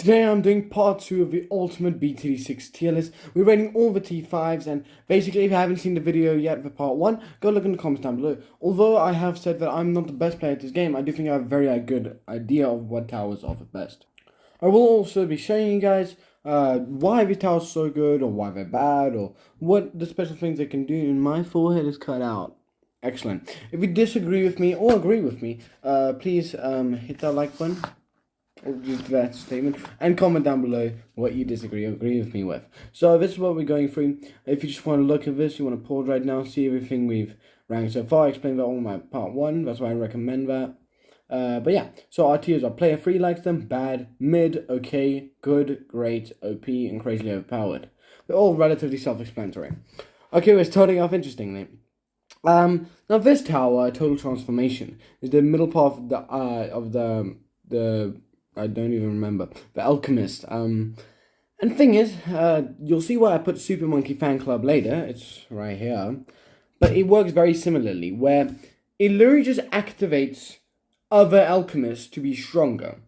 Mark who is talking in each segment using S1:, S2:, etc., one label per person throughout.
S1: Today I'm doing part 2 of the ultimate BTD6 tier list. We're rating all the T5s, and basically if you haven't seen the video yet for part 1, go look in the comments down below. Although I have said that I'm not the best player at this game, I do think I have a very good idea of what towers offer best. I will also be showing you guys why the towers are so good, or why they're bad, or what the special things they can do, and my forehead is cut out. Excellent. If you disagree with me or agree with me, please hit that like button. Or just that statement, and comment down below what you disagree or agree with me with. So this is what we're going through. If you just want to look at this, you want to pause right now, see everything we've ranked so far. I explained that all in my part 1, that's why I recommend that. But yeah, so our tiers are player 3 likes them, bad, mid, okay, good, great, OP, and crazily overpowered. They're all relatively self-explanatory. Okay, we're starting off interestingly. Now this tower, Total Transformation, is the middle part of the I don't even remember. The Alchemist. And the thing is, you'll see why I put Super Monkey Fan Club later. It's right here. But it works very similarly, where it literally just activates other alchemists to be stronger.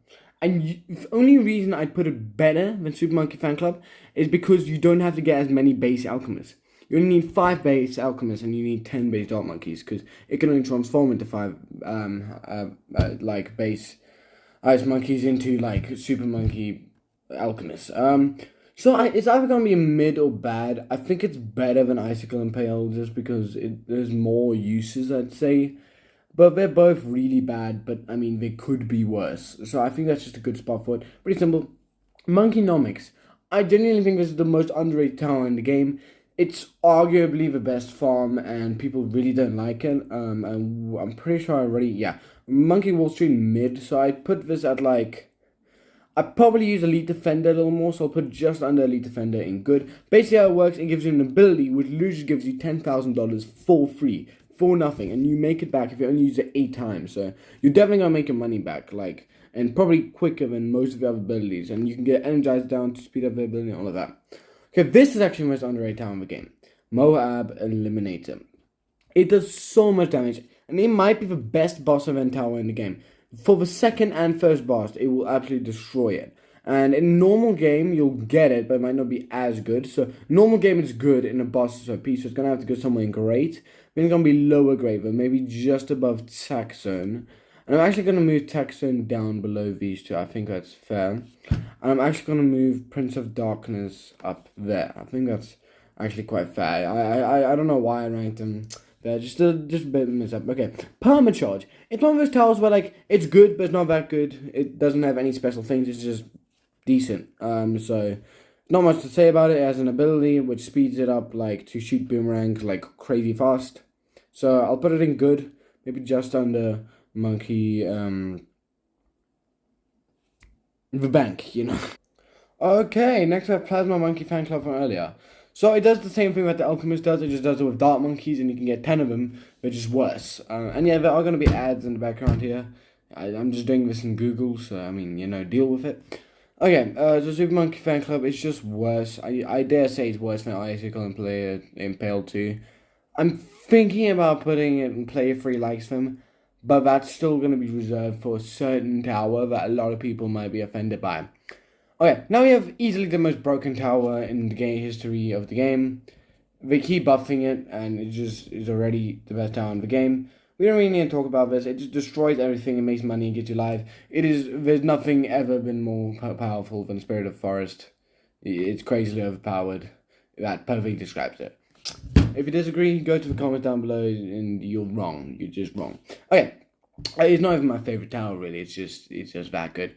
S1: And the only reason I put it better than Super Monkey Fan Club is because you don't have to get as many base alchemists. You only need 5 base alchemists and you need 10 base dark monkeys, because it can only transform into 5 like base ice monkeys into like super monkey alchemists. So it's either gonna be a mid or bad. I think it's better than Icicle Impale just because there's more uses, I'd say. But they're both really bad, but I mean they could be worse. So I think that's just a good spot for it. Pretty simple. Monkeynomics. I genuinely think this is the most underrated tower in the game. It's arguably the best farm, and people really don't like it. And I'm pretty sure I already, yeah. Monkey Wall Street mid, so I put this at like, I probably use Elite Defender a little more, so I'll put just under Elite Defender in good. Basically how it works, it gives you an ability which literally gives you $10,000 for free, for nothing, and you make it back if you only use it 8 times, so you're definitely gonna make your money back, like, and probably quicker than most of the other abilities, and you can get Energized down to speed up the ability and all of that. Okay, this is actually the most underrated tower in the game. Moab Eliminator. It does so much damage, and it might be the best boss event tower in the game. For the second and first boss, it will absolutely destroy it. And in normal game, you'll get it, but it might not be as good. So normal game is good, in a boss is OP, so it's going to have to go somewhere in great. Then it's going to be lower grade, but maybe just above Tax Zone. And I'm actually going to move Tax Zone down below these two. I think that's fair. And I'm actually going to move Prince of Darkness up there. I think that's actually quite fair. I don't know why I ranked them there. Just a bit mess up. Okay, Permacharge. It's one of those towers where like it's good, but it's not that good. It doesn't have any special things. It's just decent. So not much to say about it. It has an ability which speeds it up like to shoot boomerangs like crazy fast. So I'll put it in good, maybe just under Monkey the Bank, you know. Okay, next we have Plasma Monkey Fan Club from earlier. So it does the same thing that the Alchemist does, it just does it with dark monkeys, and you can get 10 of them, which is worse. And yeah, there are going to be ads in the background here. I'm just doing this in Google, so I mean, you know, deal with it. Okay, so Super Monkey Fan Club is just worse. I dare say it's worse than Icicle and Impale 2. I'm thinking about putting it in player 3 likes them, but that's still going to be reserved for a certain tower that a lot of people might be offended by. Okay, now we have easily the most broken tower in the game history of the game. They keep buffing it, and it just is already the best tower in the game. We don't really need to talk about this. It just destroys everything and makes money and gets you live. There's nothing ever been more powerful than Spirit of Forest. It's crazily overpowered. That perfectly describes it. If you disagree, go to the comments down below, and you're wrong. You're just wrong. Okay, it's not even my favorite tower, really. It's just that good.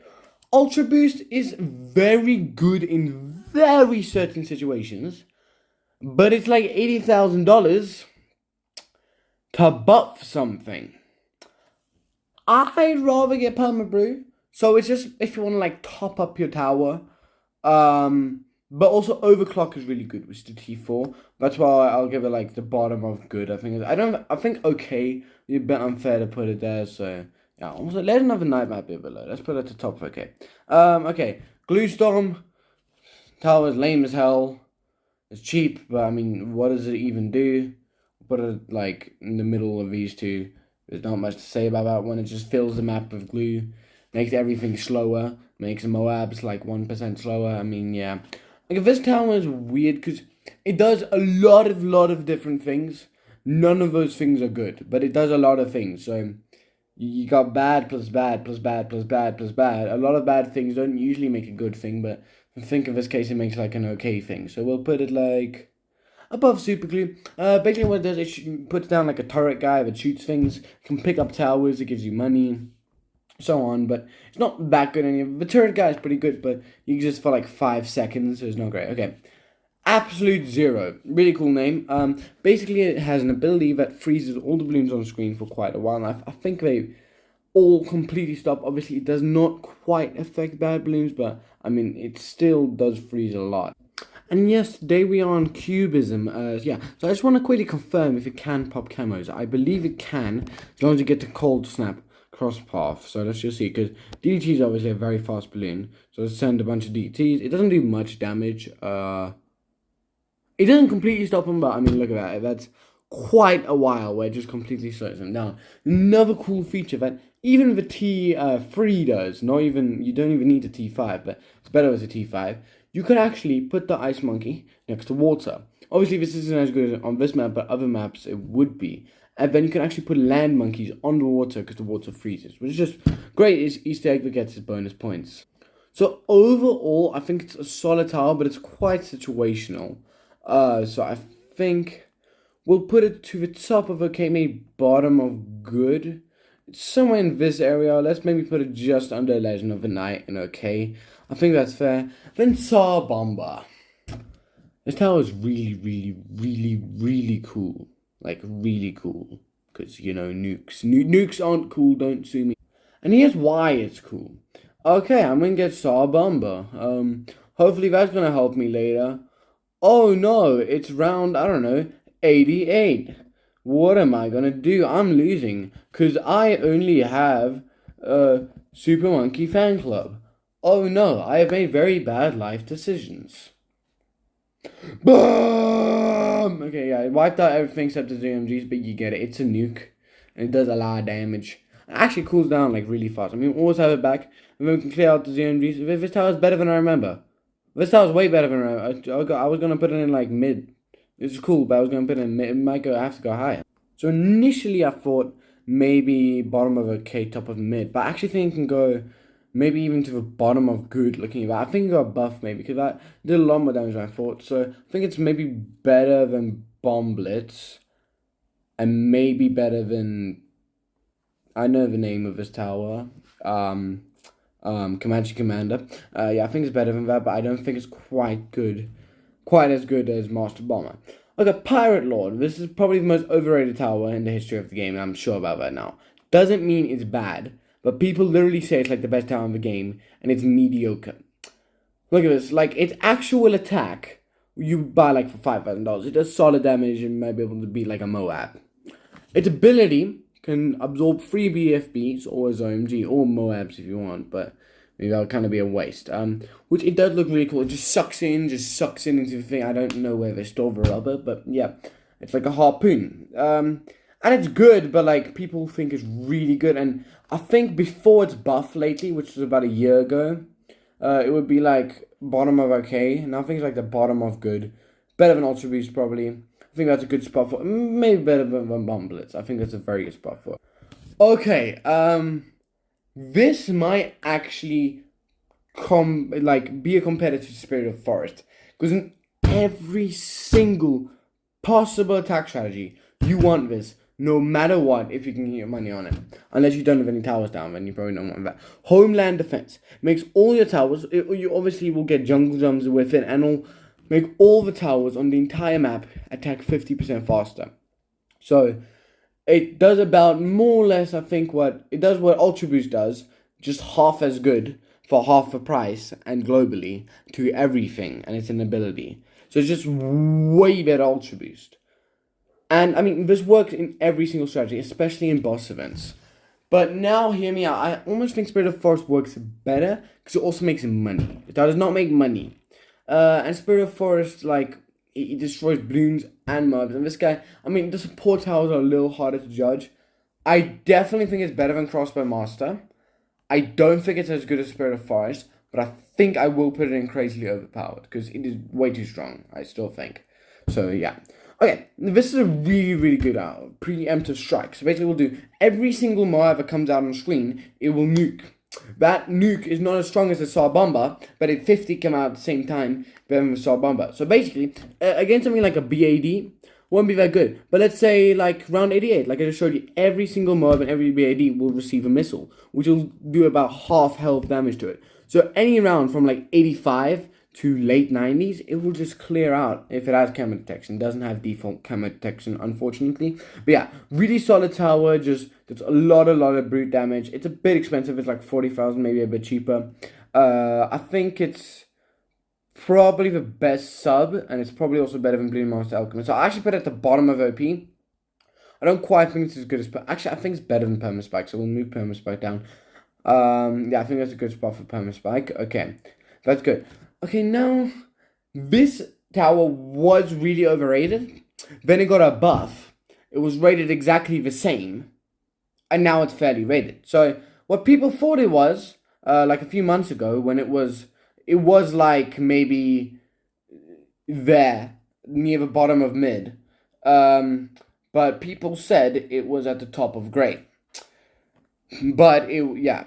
S1: Ultra Boost is very good in very certain situations, but it's like $80,000 to buff something. I'd rather get Perma Brew, so it's just if you want to like top up your tower. But also Overclock is really good with the T4. That's why I'll give it like the bottom of good. I think okay. You're a bit unfair to put it there, so. Yeah, also Legend of the Night might be below. Let's put it at the top, okay. Okay. Glue Storm. Tower is lame as hell. It's cheap, but I mean, what does it even do? Put it like in the middle of these two. There's not much to say about that one. It just fills the map with glue. makes everything slower, makes Moabs like 1% slower. I mean, yeah. Like, this tower is weird because it does a lot of different things. None of those things are good, but it does a lot of things. So you got bad plus bad plus bad plus bad plus bad. A lot of bad things don't usually make a good thing, but I think in this case it makes like an okay thing. So we'll put it like above super glue. Basically what it does, it puts down like a turret guy that shoots things, can pick up towers, it gives you money, so on, but it's not that good anymore. The turret guy is pretty good, but you exist for like 5 seconds, so it's not great. Okay. Absolute Zero. Really cool name. Basically, it has an ability that freezes all the balloons on screen for quite a while. And I think they all completely stop. Obviously, it does not quite affect bad balloons, but I mean, it still does freeze a lot. And yes, today we are on Cubism. Yeah, so I just want to quickly confirm if it can pop camos. I believe it can, as long as you get the Cold Snap cross path. So let's just see, because DDT is obviously a very fast balloon. So let's send a bunch of DDTs. It doesn't do much damage. It doesn't completely stop him, but I mean, look at that. That's quite a while where it just completely slows him down. Another cool feature that even the T3 does, not even, you don't even need a T5, but it's better as a T5. You can actually put the Ice Monkey next to water. Obviously, this isn't as good on this map, but other maps it would be. And then you can actually put land monkeys on the water because the water freezes, which is just great. It's Easter egg that gets its bonus points. So overall, I think it's a solid tower, but it's quite situational. So I think we'll put it to the top of okay, maybe bottom of good. It's somewhere in this area. Let's maybe put it just under Legend of the Night and okay. I think that's fair. Then Tsar Bomber. This tower is really cool. Like, really cool. Because, you know, nukes. Nukes aren't cool, don't sue me. And here's why it's cool. Okay, I'm gonna get Tsar Bomber. Hopefully that's gonna help me later. Oh no, it's round, I don't know, 88. What am I gonna do? I'm losing, because I only have Super Monkey Fan Club. Oh no, I have made very bad life decisions. Boom! Okay, yeah, it wiped out everything except the ZMGs, but you get it. It's a nuke, and it does a lot of damage. It actually cools down, like, really fast. I mean, we always have it back, and then we can clear out the ZMGs. This tower is better than I remember. This tower's way better than I was gonna put it in like mid. It's cool, but I was gonna put it in mid. It might have to go higher. So initially I thought maybe bottom of okay, top of mid, but I actually think it can go maybe even to the bottom of good looking at that. I think it can go above maybe because that did a lot more damage than I thought. So I think it's maybe better than Bomb Blitz, and maybe better than, I know the name of this tower. Comanche Commander. Yeah, I think it's better than that, but I don't think it's quite as good as Master Bomber. Okay, Pirate Lord. This is probably the most overrated tower in the history of the game, and I'm sure about that now. Doesn't mean it's bad, but people literally say it's like the best tower in the game, and it's mediocre. Look at this, like, its actual attack, you buy like for $5,000. It does solid damage and might be able to beat like a Moab. Its ability can absorb 3 BFBs or a ZOMG or Moabs if you want, but maybe that'll kind of be a waste. Which it does look really cool. It just sucks in into the thing. I don't know where they store the rubber, but yeah, it's like a harpoon. And it's good, but like people think it's really good. And I think before it's buff lately, which was about a year ago, it would be like bottom of okay. Now I think it's like the bottom of good. Better than Ultra Boost probably. I think that's a good spot for, maybe better than Bomb Blitz. I think that's a very good spot for it. Okay, this might actually be a competitor to Spirit of Forest, because in every single possible attack strategy, you want this, no matter what, if you can get your money on it. Unless you don't have any towers down, then you probably don't want that. Homeland Defense makes all your towers, you obviously will get jungle jumps with it, and will make all the towers on the entire map attack 50% faster. So it does about more or less, I think, what Ultra Boost does, just half as good for half the price and globally to everything, and it's an ability. So it's just way better Ultra Boost. And I mean, this works in every single strategy, especially in boss events. But now, hear me out, I almost think Spirit of Forest works better because it also makes money. It does not make money. And Spirit of Forest, like, he destroys balloons and mobs. And this guy, I mean, the support towers are a little harder to judge. I definitely think it's better than Crossbow Master. I don't think it's as good as Spirit of Forest, but I think I will put it in crazily overpowered because it is way too strong, I still think. So yeah. Okay, this is a really, really good preemptive strike. So basically we'll do every single Moab that comes out on screen, it will nuke. That nuke is not as strong as the Saw Bomber, but at 50 come out at the same time better than the Saw Bomber. So basically, against something like a BAD, won't be that good. But let's say like round 88, like I just showed you, every single mob and every BAD will receive a missile, which will do about half health damage to it. So any round from like 85 to late 90s, it will just clear out if it has camo detection. It doesn't have default camo detection, unfortunately. But yeah, really solid tower, just does a lot of brute damage. It's a bit expensive, it's like 40,000, maybe a bit cheaper. I think it's probably the best sub, and it's probably also better than Blue Master Alchemist. So I actually put it at the bottom of OP. I don't quite think it's as good as... Actually, I think it's better than Permaspike, so we'll move Permaspike down. Yeah, I think that's a good spot for Permaspike. Okay, that's good. Okay, now, this tower was really overrated. Then it got a buff. It was rated exactly the same. And now it's fairly rated. So, what people thought it was, like a few months ago, when it was like maybe there, near the bottom of mid. But people said it was at the top of grey. But,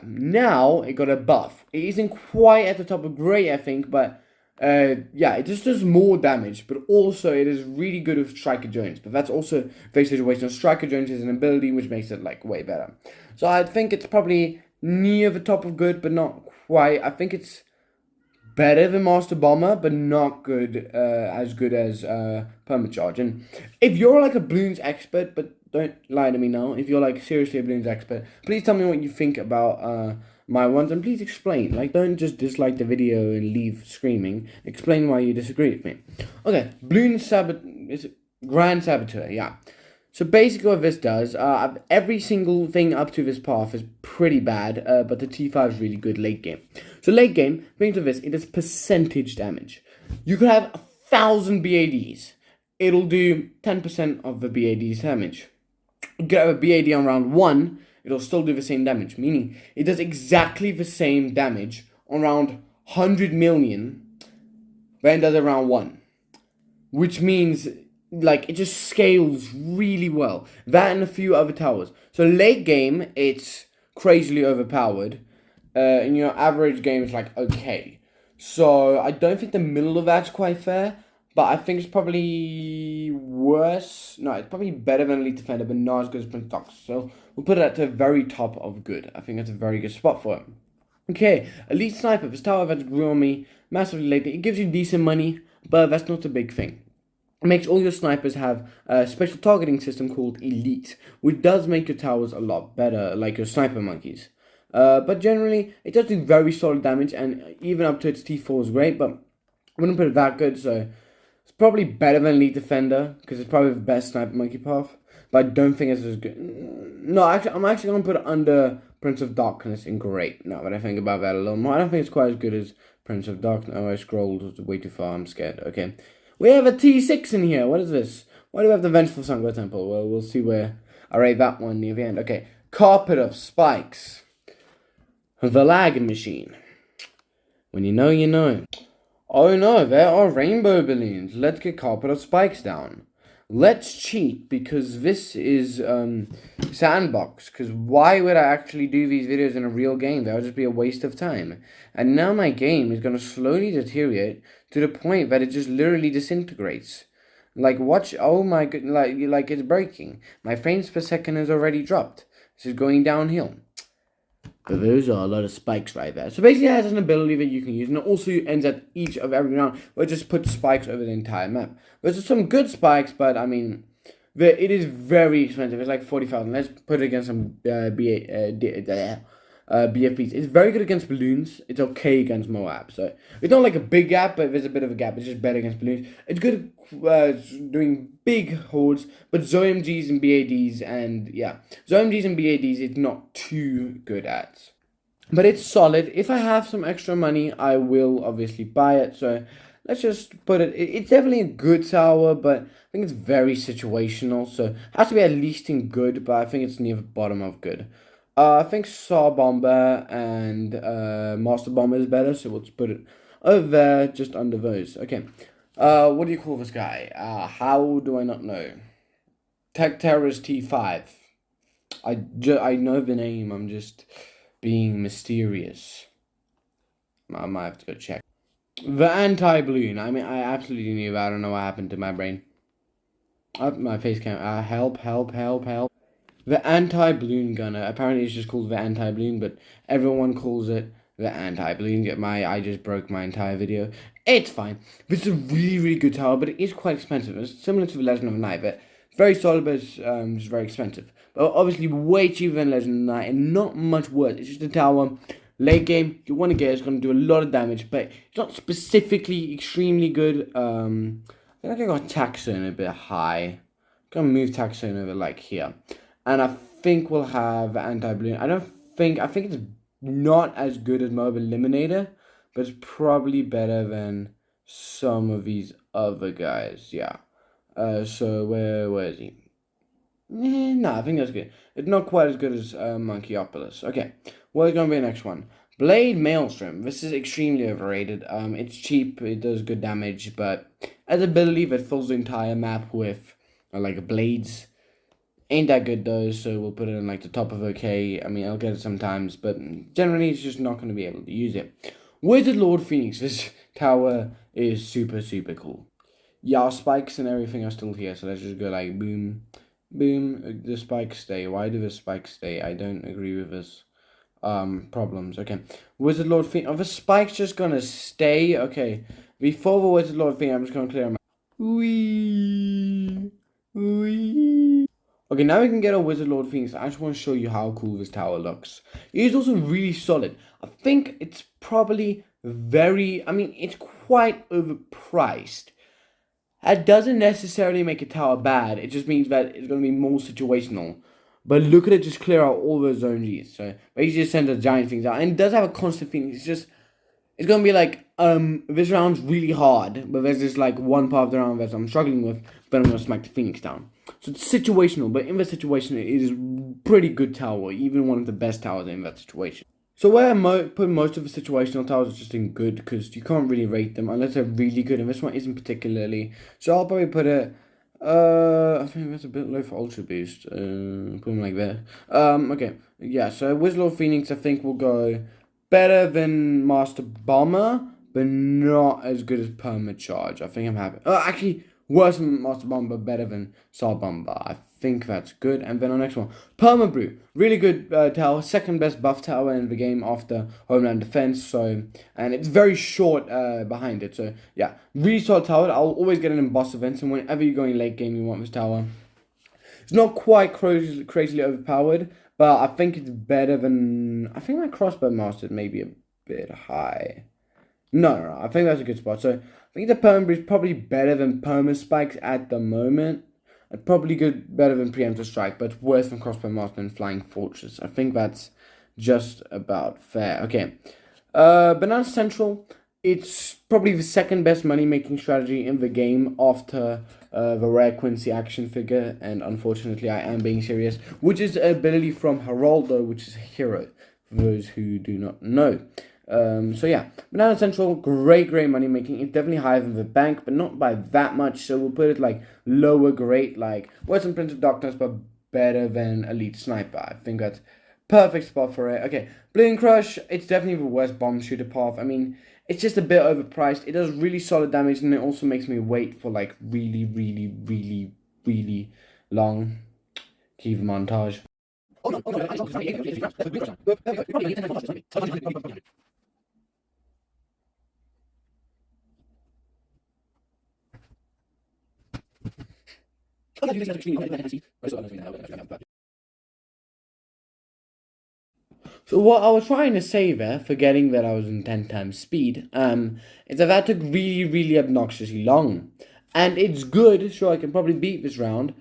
S1: now it got a buff. It isn't quite at the top of grey, I think, but, yeah, it just does more damage. But also, it is really good with Striker Jones. But that's also very situational. Striker Jones is an ability which makes it, like, way better. So I think it's probably near the top of good, but not quite. I think it's better than Master Bomber, but not good, as good as Permacharge. And if you're like a Bloons expert, but don't lie to me now, if you're like seriously a Bloons expert, please tell me what you think about my ones, and please explain. Like, don't just dislike the video and leave screaming. Explain why you disagree with me. Okay, Grand Saboteur, yeah. So basically what this does, every single thing up to this path is pretty bad, but the T5 is really good late game. So late game, brings to this, it does percentage damage. You could have 1,000 BADs. It'll do 10% of the BAD's damage. You could have a BAD on round 1, it'll still do the same damage. Meaning, it does exactly the same damage on round 100 million, when it does it round 1. Which means... like, it just scales really well. That and a few other towers. So late game, it's crazily overpowered. In your average game, it's like, okay. So I don't think the middle of that's quite fair. But I think it's probably worse. No, it's probably better than Elite Defender, but not as good as Prince Dox. So we'll put it at the very top of good. I think that's a very good spot for it. Okay, Elite Sniper. This tower that's grew on me massively lately. It gives you decent money, but that's not a big thing. It makes all your snipers have a special targeting system called Elite, which does make your towers a lot better, like your sniper monkeys. But generally, it does do very solid damage, and even up to its T4 is great, but I wouldn't put it that good, so it's probably better than Elite Defender, because it's probably the best sniper monkey path, but I don't think it's as good. No, actually, I'm actually going to put it under Prince of Darkness in great, now that I think about that a little more. I don't think it's quite as good as Prince of Darkness. Oh, I scrolled way too far, I'm scared. Okay. We have a T6 in here. What is this? Why do we have the Vengeful Sangha Temple? Well, we'll see where I rate that one near the end. Okay. Carpet of Spikes. The Lag Machine. When you know, you know. Oh no, there are rainbow balloons. Let's get Carpet of Spikes down. Let's cheat, because this is sandbox. Because why would I actually do these videos in a real game? That would just be a waste of time. And now my game is going to slowly deteriorate to the point that it just literally disintegrates. Like, watch, oh my god, like it's breaking. My frames per second has already dropped. This is going downhill. But those are a lot of spikes right there. So basically it has an ability that you can use, and it also ends at each of every round, where it just puts spikes over the entire map. There's some good spikes, but I mean, it is very expensive. It's like 40,000. Let's put it against some BFPs. It's very good against balloons. It's okay against Moab. So it's not like a big gap, but there's a bit of a gap. It's just better against balloons. It's good doing big hordes, but ZOMGs and BADs, and yeah, ZOMGs and BADs it's not too good at. But it's solid. If I have some extra money, I will obviously buy it. So let's just put it. It's definitely a good tower, but I think it's very situational. So it has to be at least in good, but I think it's near the bottom of good. I think Saw Bomber and Master Bomber is better, so we'll just put it over there, just under those. Okay. What do you call this guy? How do I not know? Tech Terrorist T5. I know the name. I'm just being mysterious. I might have to go check. The anti-balloon. I mean, I absolutely knew that. I don't know what happened to my brain. My face cam. Help, help, help, help. The anti-balloon gunner. Apparently, it's just called the anti-balloon, but everyone calls it the anti-balloon. I just broke my entire video. It's fine. This is a really, really good tower, but it is quite expensive. It's similar to the Legend of the Night, but very solid, but it's just very expensive. But obviously, way cheaper than Legend of the Night, and not much worth. It's just a tower. Late game, you want to get it's going to do a lot of damage, but it's not specifically extremely good. I think I got Taxon a bit high. Gonna move Taxon over like here. And I think we'll have anti-balloon. I think it's not as good as Mob Eliminator, but it's probably better than some of these other guys. Yeah. So where is he? No, I think that's good. It's not quite as good as Monkeyopolis. Okay, what's gonna be the next one? Blade Maelstrom. This is extremely overrated. It's cheap. It does good damage, but as ability that fills the entire map with like blades. Ain't that good though, so we'll put it in like the top of okay. I mean, I'll get it sometimes, but generally it's just not going to be able to use it. Wizard Lord Phoenix, this tower is super, super cool. Yeah, our spikes and everything are still here, so let's just go like boom, boom. The spikes stay. Why do the spikes stay? I don't agree with this. Problems. Okay. Wizard Lord Phoenix. Are the spikes just gonna stay? Okay. Before the Wizard Lord Phoenix, I'm just gonna clear them out. Wee. Wee. Okay, now we can get a Wizard Lord Phoenix. I just want to show you how cool this tower looks. It is also really solid. I think it's probably it's quite overpriced. That doesn't necessarily make a tower bad. It just means that it's going to be more situational. But look at it just clear out all those zone Gs. So basically just send the giant things out. And it does have a constant thing. It's gonna be like, this round's really hard, but there's this like one part of the round that I'm struggling with, but I'm gonna smack the Phoenix down. So it's situational, but in that situation, it is pretty good tower, even one of the best towers in that situation. So where I put most of the situational towers is just in good, because you can't really rate them unless they're really good, and this one isn't particularly. So I'll probably put it, I think that's a bit low for Ultra Boost, put them like that. Okay, yeah, so Wizard Lord Phoenix I think will go better than Master Bomber, but not as good as Permacharge. I think I'm happy. Actually, worse than Master Bomber, better than Star Bomber. I think that's good. And then our next one, Permabrew. Really good tower, second best buff tower in the game after Homeland Defense. So, and it's very short behind it. So, yeah, really solid tower. I'll always get it in boss events, and whenever you're going late game, you want this tower. It's not quite crazily overpowered, but I think it's better than. I think my crossbow master may be a bit high. No, I think that's a good spot. So I think the Perma is probably better than Perma Spikes at the moment. And probably better than Preemptive Strike, but worse than Crossbow Master and Flying Fortress. I think that's just about fair. Okay. Banana Central, it's probably the second best money making strategy in the game after the rare Quincy action figure, and unfortunately I am being serious, which is an ability from Geraldo, which is a hero, for those who do not know. So yeah, Banana Central, great money making. It's definitely higher than the bank, but not by that much. So we'll put it like lower great, like worse than Prince of Darkness, but better than Elite Sniper. I think that's perfect spot for it. Okay, Balloon Crush, it's definitely the worst bomb shooter path. I mean, it's just a bit overpriced. It does really solid damage, and it also makes me wait for like really long. Keep montage. So what I was trying to say there, forgetting that I was in 10 times speed, is that took really obnoxiously long. And it's good, sure I can probably beat this round,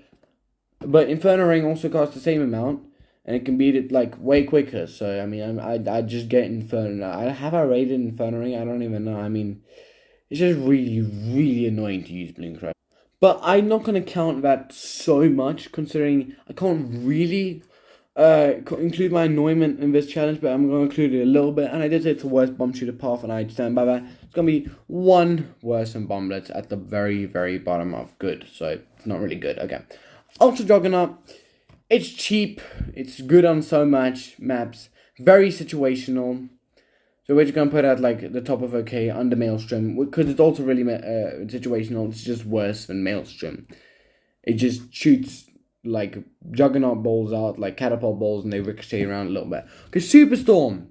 S1: but Inferno Ring also costs the same amount, and it can beat it like way quicker. So I mean, I just get Inferno. I rated Inferno Ring? I don't even know. I mean, it's just really annoying to use Blink Crush. But I'm not gonna count that so much, considering I can't really include my annoyment in this challenge, but I'm going to include it a little bit. And I did say it's the worst bomb shooter path, and I stand by that. It's going to be one worse than Bomblets at the very, very bottom of good. So it's not really good. Okay. Ultra Juggernaut. It's cheap. It's good on so much maps. Very situational. So we're just going to put it at like the top of okay under Maelstrom. Because it's also really situational. It's just worse than Maelstrom. It just shoots like juggernaut balls out, like catapult balls, and they ricochet around a little bit. Okay, Superstorm.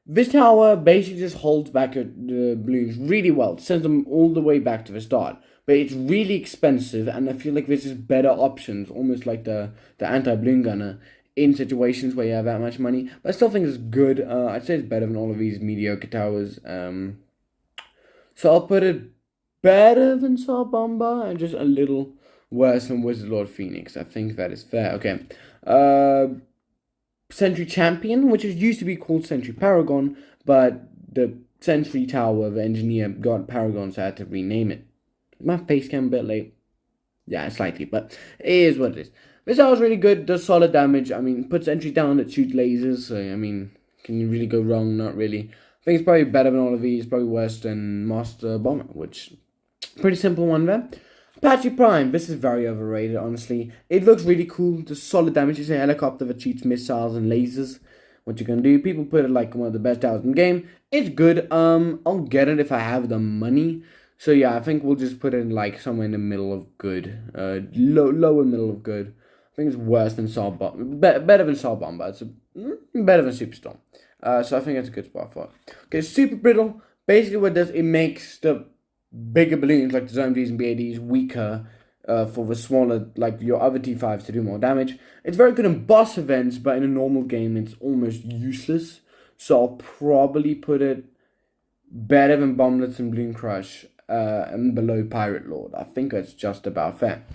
S1: This tower basically just holds back the balloons really well. It sends them all the way back to the start. But it's really expensive, and I feel like this is better options, almost like the anti-balloon gunner, in situations where you have that much money. But I still think it's good. I'd say it's better than all of these mediocre towers. So I'll put it better than Saw Bomber, and just a little worse than Wizard Lord Phoenix. I think that is fair. Okay. Sentry Champion, which used to be called Sentry Paragon, but the Sentry Tower, the engineer, got Paragon, so I had to rename it. My face cam a bit late. Yeah, slightly, but it is what it is. This tower is really good, does solid damage. I mean, puts entry down that shoots lasers, so, I mean, can you really go wrong? Not really. I think it's probably better than all of these, probably worse than Master Bomber, which, pretty simple one there. Apache Prime, this is very overrated, honestly. It looks really cool, does solid damage. It's a helicopter that shoots missiles and lasers. What you're gonna do, people put it like one of the best towers in the game. It's good, I'll get it if I have the money. So yeah, I think we'll just put it in like somewhere in the middle of good. Lower middle of good. I think it's worse than Saw Bomber. Better than Saw Bomber. It's better than Superstorm. So I think that's a good spot for it. Okay, Super Brittle. Basically what it does, it makes the bigger balloons like the ZMGs and BADs weaker for the smaller, like your other T5s to do more damage. It's very good in boss events, but in a normal game it's almost useless. So I'll probably put it better than Bomblets and Balloon Crush. And below Pirate Lord. I think that's just about fair.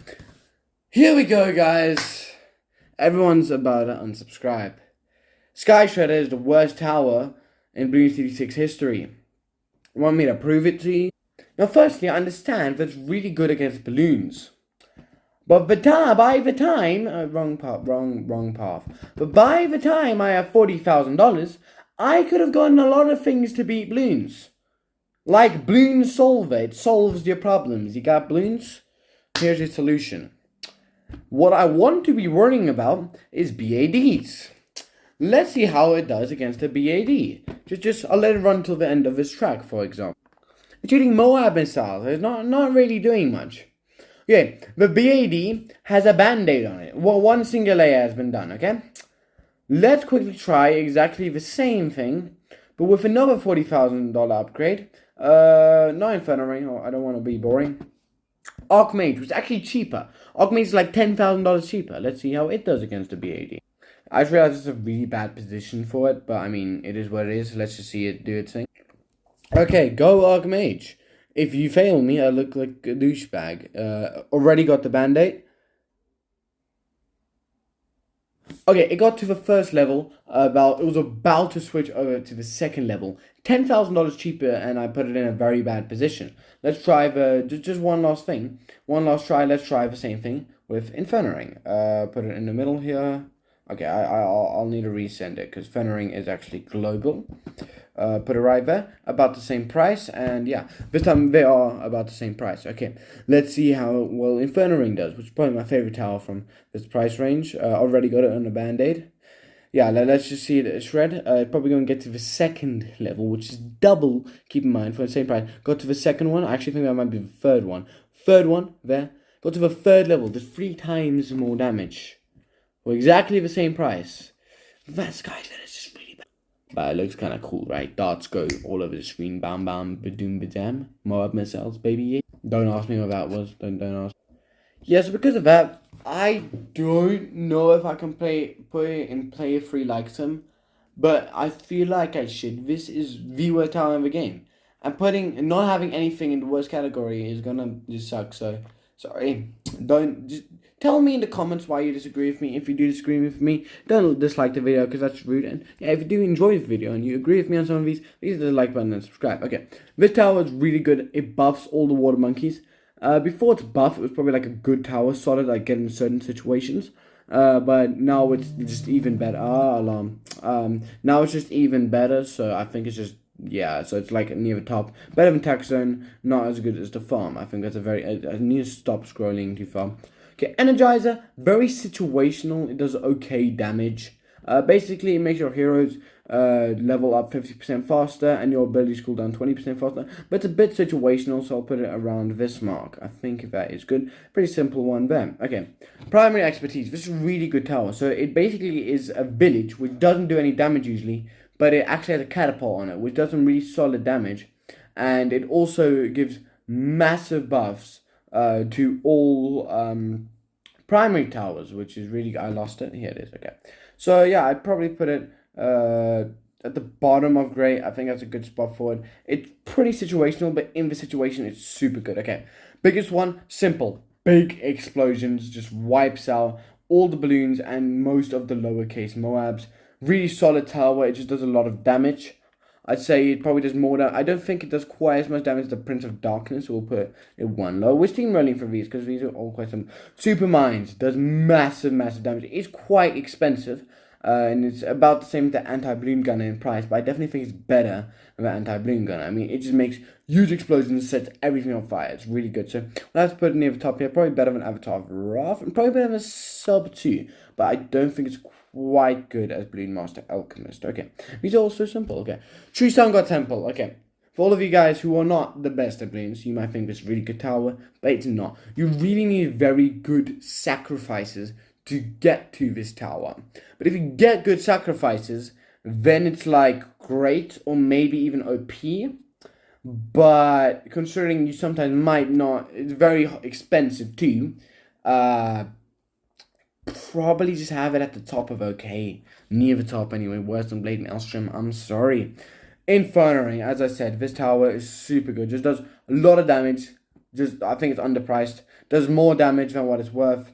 S1: Here we go, guys. Everyone's about to unsubscribe. Sky Shredder is the worst tower in BTD6 history. You want me to prove it to you? Now, firstly, I understand that it's really good against balloons. But by the time, wrong path. But by the time I have $40,000, I could have gotten a lot of things to beat balloons. Like Balloon Solver, it solves your problems. You got balloons? Here's your solution. What I want to be worrying about is BADs. Let's see how it does against a BAD. I'll let it run till the end of this track, for example. It's shooting Moab missiles. It's not really doing much. Okay, the BAD has a band-aid on it. Well, one single layer has been done, okay? Let's quickly try exactly the same thing, but with another $40,000 upgrade. Not Inferno Ring, I don't want to be boring. Archmage was actually cheaper. Archmage is like $10,000 cheaper. Let's see how it does against a BAD. I just realized it's a really bad position for it, but I mean, it is what it is. Let's just see it do its thing. Okay, go Archmage. If you fail me, I look like a douchebag. Already got the band-aid. Okay, it got to the first level, it was about to switch over to the second level. $10,000 cheaper, and I put it in a very bad position. Let's try just one last thing. One last try, let's try the same thing with Inferno Ring. Put it in the middle here. Okay, I'll need to resend it, because Inferno Ring is actually global. Put it right there, about the same price, and yeah, this time they are about the same price. Okay, let's see how well Inferno Ring does, which is probably my favorite tower from this price range. Already got it on a band-aid. Yeah, let's just see it shred. Probably going to get to the second level, which is double, keep in mind, for the same price. Got to the second one, I actually think that might be the third one. Third one, there. Got to the third level, there's 3 times more damage. For exactly the same price. That Sky Shredder is just really bad. But it looks kind of cool, right? Darts go all over the screen. Bam, bam, badoom, badam. Moab missiles, baby. Don't ask me what that was. Don't ask. Yes, because of that, I don't know if I can put it in player 3 like some. But I feel like I should. This is the worst tower in the game. And not having anything in the worst category is gonna just suck, so... Sorry. Just tell me in the comments why you disagree with me. If you do disagree with me, don't dislike the video because that's rude. And yeah, if you do enjoy the video and you agree with me on some of these, please hit the like button and subscribe. Okay, this tower is really good. It buffs all the water monkeys. Before it's buff, it was probably like a good tower, solid, like get in certain situations. but now it's just even better. Alarm. Now it's just even better, so I think it's just, yeah, so it's like near the top. Better than Tax Zone, not as good as the farm. I think that's a very, I need to stop scrolling too far. Okay, Energizer, very situational. It does okay damage. Basically, it makes your heroes level up 50% faster and your abilities cool down 20% faster. But it's a bit situational, so I'll put it around this mark. I think that is good. Pretty simple one there. Okay, primary expertise. This is a really good tower. So it basically is a village which doesn't do any damage usually, but it actually has a catapult on it, which does some really solid damage. And it also gives massive buffs to all primary towers, which is really, I lost it. Here it is. Okay, so yeah, I'd probably put it at the bottom of great. I think that's a good spot for it. It's pretty situational, but in the situation, it's super good. Okay, biggest one, simple. Big explosions, just wipes out all the balloons and most of the lowercase Moabs. Really solid tower. It just does a lot of damage. I'd say it probably does more damage. I don't think it does quite as much damage as the Prince of Darkness. So we'll put it one low. We're steamrolling for these because these are all quite some. Super Mines does massive damage. It's quite expensive. And it's about the same as the anti-balloon gunner in price, but I definitely think it's better than the anti-balloon gunner. I mean, it just makes huge explosions and sets everything on fire. It's really good. So we'll have to put it near the top here. Probably better than Avatar of Wrath, and probably better than Sub 2, but I don't think it's quite good as Balloon Master Alchemist. Okay, these are all so simple. Okay, True Sun God Temple. Okay, for all of you guys who are not the best at balloons, you might think this is a really good tower, but it's not. You really need very good sacrifices to get to this tower. But if you get good sacrifices, then it's like great or maybe even OP. But considering you sometimes might not, it's very expensive too. Probably just have it at the top of okay. Near the top anyway, worse than Blade and Elstrom. I'm sorry. Infernoing, as I said, this tower is super good. Just does a lot of damage. Just, I think it's underpriced. Does more damage than what it's worth.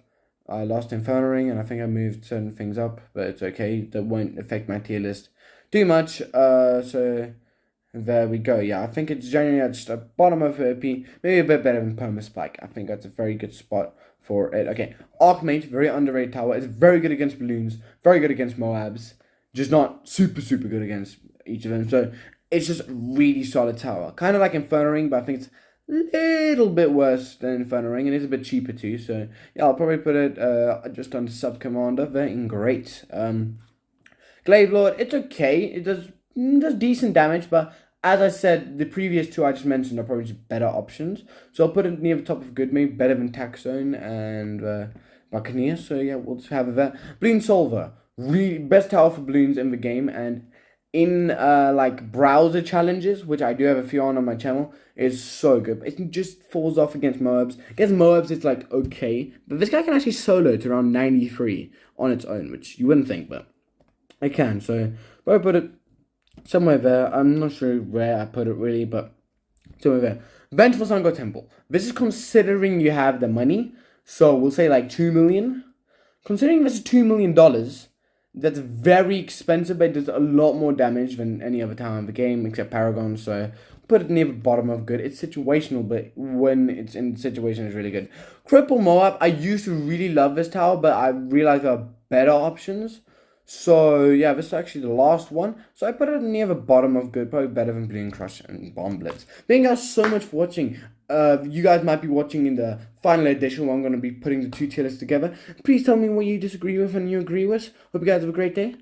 S1: I lost Infernoing, and I think I moved certain things up, but it's okay. That won't affect my tier list too much. So there we go. Yeah, I think it's generally at just a bottom of OP, maybe a bit better than Perma Spike. I think that's a very good spot for it. Okay, Archmage, very underrated tower. It's very good against balloons, very good against Moabs, just not super good against each of them. So it's just really solid tower, kind of like Infernoing, but I think it's little bit worse than Inferno Ring, and it's a bit cheaper too, so yeah, I'll probably put it just under Sub Commander. Very great. Glaive Lord, it's okay. It does decent damage, but as I said, the previous two I just mentioned are probably just better options. So I'll put it near the top of good, maybe better than Tax Zone and Buccaneer. So yeah, we'll just have that. Balloon Solver, really best tower for balloons in the game, and in like browser challenges, which I do have a few on my channel, is so good. It just falls off against Moabs. Against Moabs, it's like okay, but this guy can actually solo to around 93 on its own, which you wouldn't think, but I can. So I put it somewhere there. I'm not sure where I put it really, but somewhere there. Vengeful Sun God Temple. This is considering you have the money, so we'll say like 2 million. Considering this is $2 million. That's very expensive, but it does a lot more damage than any other tower in the game, except Paragon, so put it near the bottom of good. It's situational, but when it's in situation, it's really good. Cripple Moab, I used to really love this tower, but I realized there are better options. So, yeah, this is actually the last one. So I put it near the bottom of good, probably better than Balloon Crush and Bomb Blitz. Thank you guys so much for watching. You guys might be watching in the final edition where I'm going to be putting the two tier lists together. Please tell me what you disagree with and you agree with. Hope you guys have a great day.